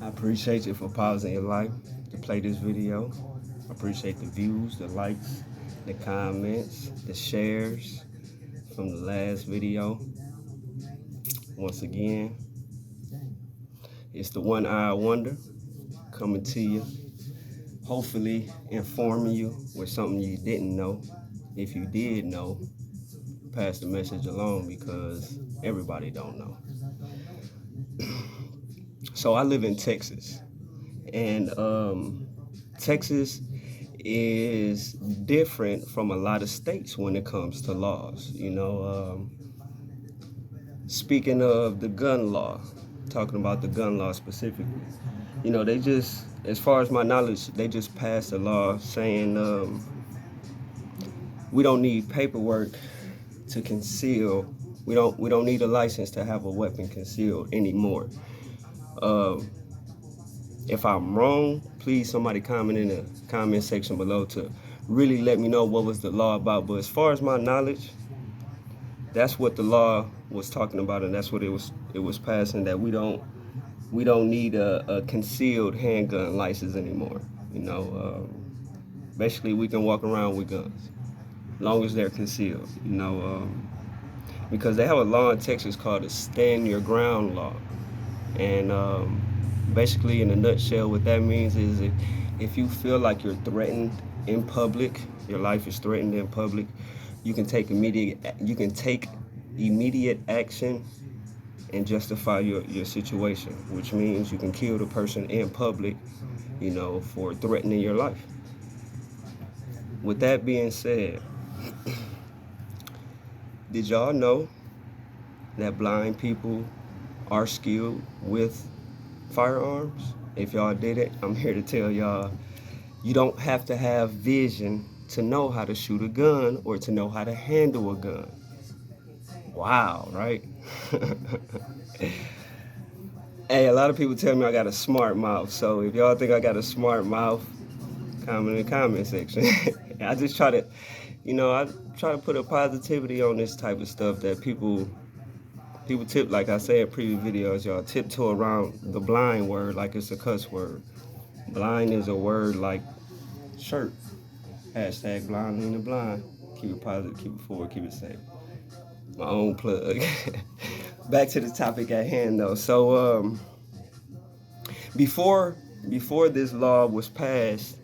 I appreciate you for pausing your life to play this video. I appreciate the views, the likes, the comments, the shares from the last video. Once again, it's the One Eye Wonder coming to you, hopefully informing you with something you didn't know. If you did know, pass the message along because everybody don't know. So I live in Texas, and Texas is different from a lot of states when it comes to laws. Speaking of the gun law, talking about the gun law specifically, they just, as far as my knowledge, they just passed a law saying we don't need paperwork to conceal. We don't need a license to have a weapon concealed anymore. Um, If I'm wrong, please somebody comment in the comment section below to really let me know what was the law about. But as far as my knowledge, that's what the law was talking about, and that's what it was passing, that we don't need a concealed handgun license anymore. Basically we can walk around with guns, long as they're concealed. Because they have a law in Texas called the Stand Your Ground law, and basically, in a nutshell, what that means is if you feel like you're threatened in public, your life is threatened in public, you can take immediate action and justify your situation, which means you can kill the person in public, for threatening your life. With that being said, did y'all know that blind people are skilled with firearms? If y'all didn't, I'm here to tell y'all, you don't have to have vision to know how to shoot a gun or to know how to handle a gun. Wow, right? Hey, a lot of people tell me I got a smart mouth, so if y'all think I got a smart mouth, comment in the comment section. I just I try to put a positivity on this type of stuff that people tip, like I said in previous videos, y'all tiptoe around the blind word like it's a cuss word. Blind is a word like shirt. Hashtag blind leading the blind. Keep it positive, keep it forward, keep it safe. My own plug. Back to the topic at hand though. So before this law was passed,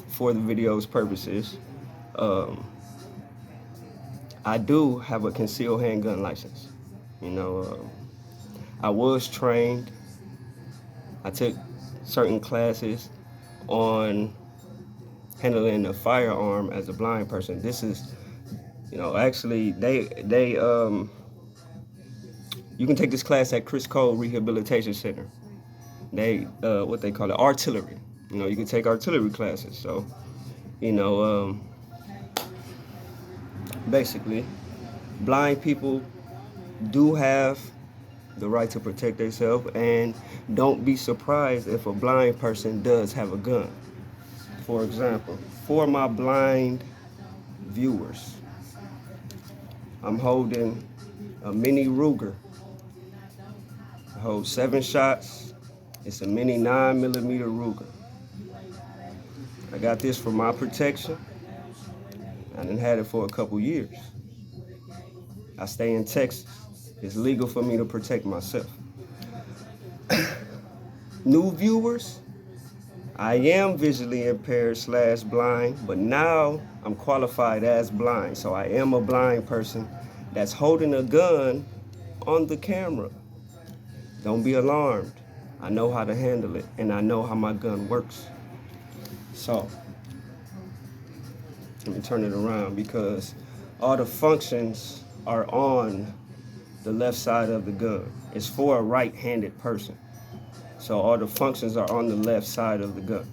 for the video's purposes, um, I do have a concealed handgun license. I was trained. I took certain classes on handling a firearm as a blind person. This is, actually you can take this class at Chris Cole Rehabilitation Center. They what they call it, artillery. You can take artillery classes. So, you know, um, basically, blind people do have the right to protect themselves, and don't be surprised if a blind person does have a gun. For example, for my blind viewers, I'm holding a mini Ruger. I hold 7 shots. It's a mini 9mm Ruger. I got this for my protection. I done had it for a couple years. I stay in Texas. It's legal for me to protect myself. New viewers, I am visually impaired / blind, but now I'm qualified as blind. So I am a blind person that's holding a gun on the camera. Don't be alarmed. I know how to handle it, and I know how my gun works. So let me turn it around, because all the functions are on the left side of the gun. It's for a right-handed person. So all the functions are on the left side of the gun.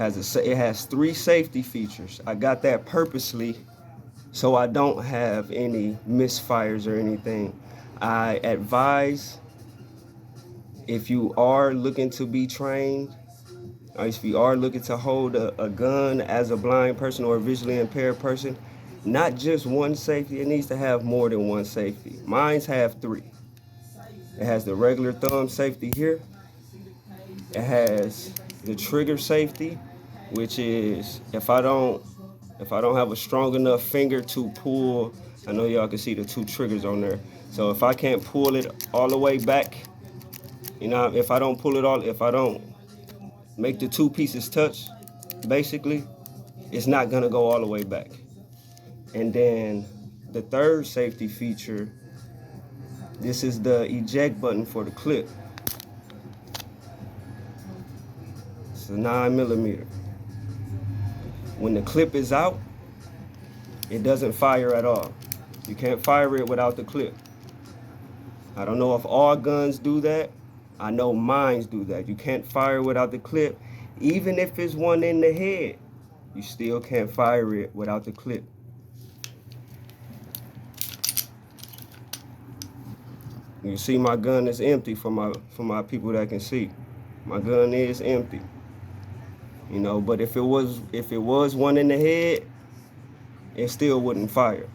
It has 3 safety features. I got that purposely so I don't have any misfires or anything. I advise, if you are looking to be trained, or if you are looking to hold a gun as a blind person or a visually impaired person, not just one safety. It needs to have more than one safety. Mine's have 3. It has the regular thumb safety here. It has the trigger safety, which is if I don't have a strong enough finger to pull. I know y'all can see the 2 triggers on there. So if I can't pull it all the way back, you know, if I don't pull it all, if I don't make the 2 pieces touch, basically, it's not gonna go all the way back. And then the third safety feature, this is the eject button for the clip. It's a 9mm. When the clip is out, it doesn't fire at all. You can't fire it without the clip. I don't know if all guns do that. I know mines do that. You can't fire without the clip. Even if it's one in the head, you still can't fire it without the clip. You see my gun is empty for my people that can see. My gun is empty. You know, but if it was one in the head, it still wouldn't fire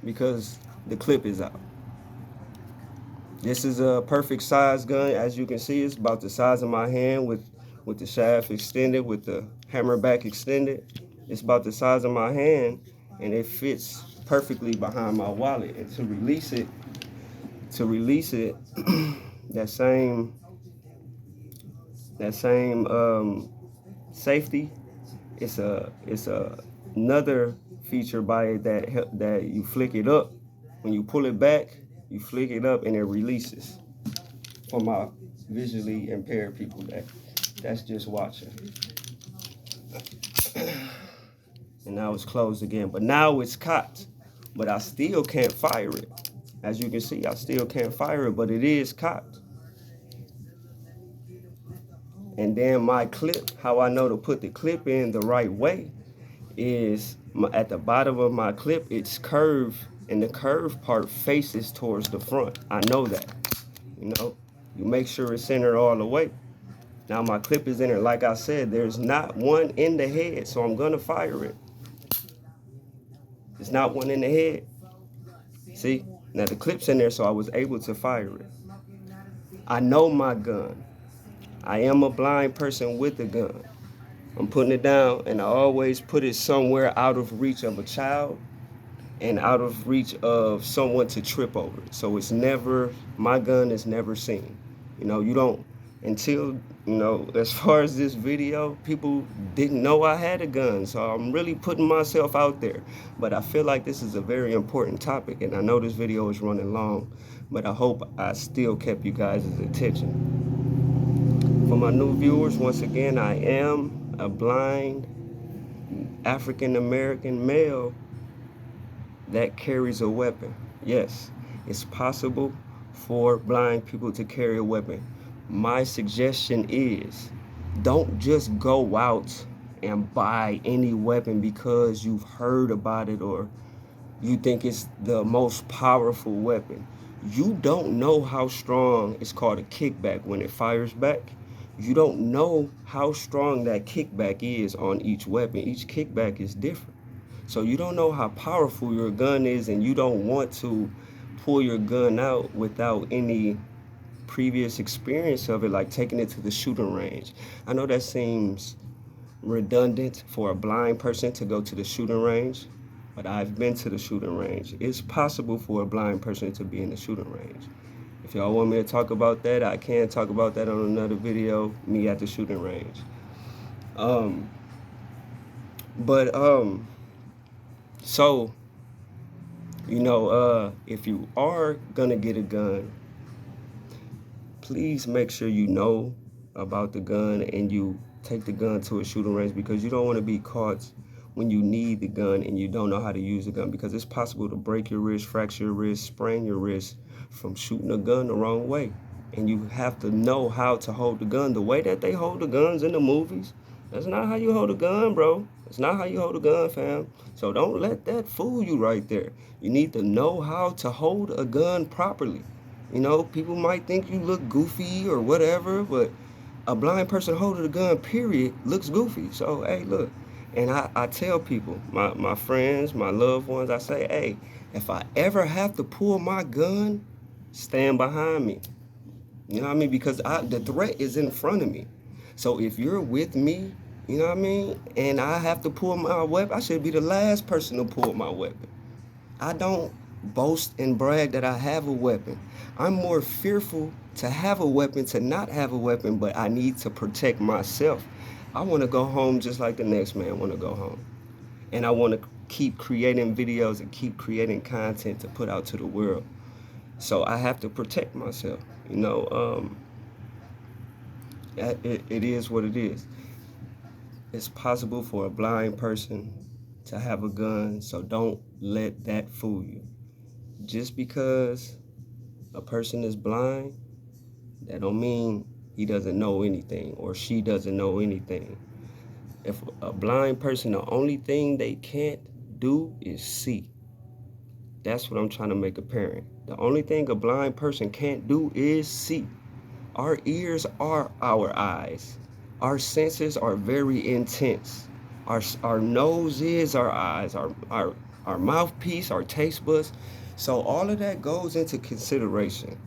because the clip is out. This is a perfect size gun. As you can see, it's about the size of my hand with the shaft extended, with the hammer back extended. It's about the size of my hand, and it fits perfectly behind my wallet. And to release it, that same safety, it's another feature by it that you flick it up. When you pull it back, you flick it up and it releases. For my visually impaired people that's just watching. And now it's closed again, but now it's cocked, but I still can't fire it. As you can see, I still can't fire it, but it is cocked. And then my clip, how I know to put the clip in the right way is at the bottom of my clip, it's curved, and the curved part faces towards the front. I know that. You know, you make sure it's centered all the way. Now my clip is in there. Like I said, there's not one in the head, so I'm gonna fire it. There's not one in the head. See? Now the clip's in there, so I was able to fire it. I know my gun. I am a blind person with a gun. I'm putting it down, and I always put it somewhere out of reach of a child and out of reach of someone to trip over. So it's never, my gun is never seen. You know, you don't, until, you know, as far as this video, people didn't know I had a gun. So I'm really putting myself out there. But I feel like this is a very important topic, and I know this video is running long, but I hope I still kept you guys' attention. For my new viewers, once again, I am a blind African-American male that carries a weapon. Yes, it's possible for blind people to carry a weapon. My suggestion is don't just go out and buy any weapon because you've heard about it or you think it's the most powerful weapon. You don't know how strong, it's called a kickback when it fires back. You don't know how strong that kickback is on each weapon. Each kickback is different. So you don't know how powerful your gun is, and you don't want to pull your gun out without any previous experience of it, like taking it to the shooting range. I know that seems redundant for a blind person to go to the shooting range, but I've been to the shooting range. It's possible for a blind person to be in the shooting range. If y'all want me to talk about that, I can talk about that on another video, me at the shooting range. So, you know, if you are gonna get a gun, please make sure you know about the gun and you take the gun to a shooting range, because you don't want to be caught when you need the gun and you don't know how to use the gun, because it's possible to break your wrist, fracture your wrist, sprain your wrist from shooting a gun the wrong way. And you have to know how to hold the gun. The way that they hold the guns in the movies, that's not how you hold a gun, bro. That's not how you hold a gun, fam. So don't let that fool you right there. You need to know how to hold a gun properly. You know, people might think you look goofy or whatever, but a blind person holding a gun, period, looks goofy. So, hey, look. And I tell people, my friends, my loved ones, I say, hey, if I ever have to pull my gun, stand behind me. You know what I mean? Because the threat is in front of me. So if you're with me, you know what I mean, and I have to pull my weapon, I should be the last person to pull my weapon. I don't boast and brag that I have a weapon. I'm more fearful to have a weapon, to not have a weapon, but I need to protect myself. I want to go home just like the next man want to go home. And I want to keep creating videos and keep creating content to put out to the world. So I have to protect myself. You know, it is what it is. It's possible for a blind person to have a gun, so don't let that fool you. Just because a person is blind, that don't mean he doesn't know anything or she doesn't know anything. If a blind person, the only thing they can't do is see. That's what I'm trying to make apparent. The only thing a blind person can't do is see. Our ears are our eyes. Our senses are very intense. Our nose is our eyes, our mouthpiece, our taste buds. So all of that goes into consideration.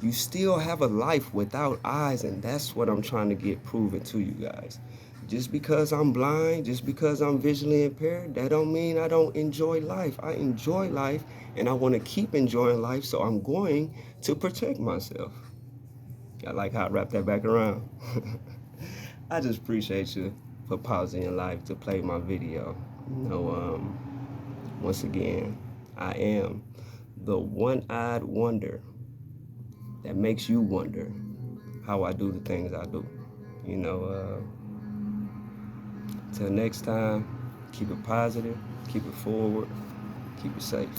You still have a life without eyes, and that's what I'm trying to get proven to you guys. Just because I'm blind, just because I'm visually impaired, that don't mean I don't enjoy life. I enjoy life, and I want to keep enjoying life, so I'm going to protect myself. I like how I wrap that back around. I just appreciate you for pausing your life to play my video. You know, once again, I am the one-eyed wonder that makes you wonder how I do the things I do. You know, till next time, keep it positive, keep it forward, keep it safe.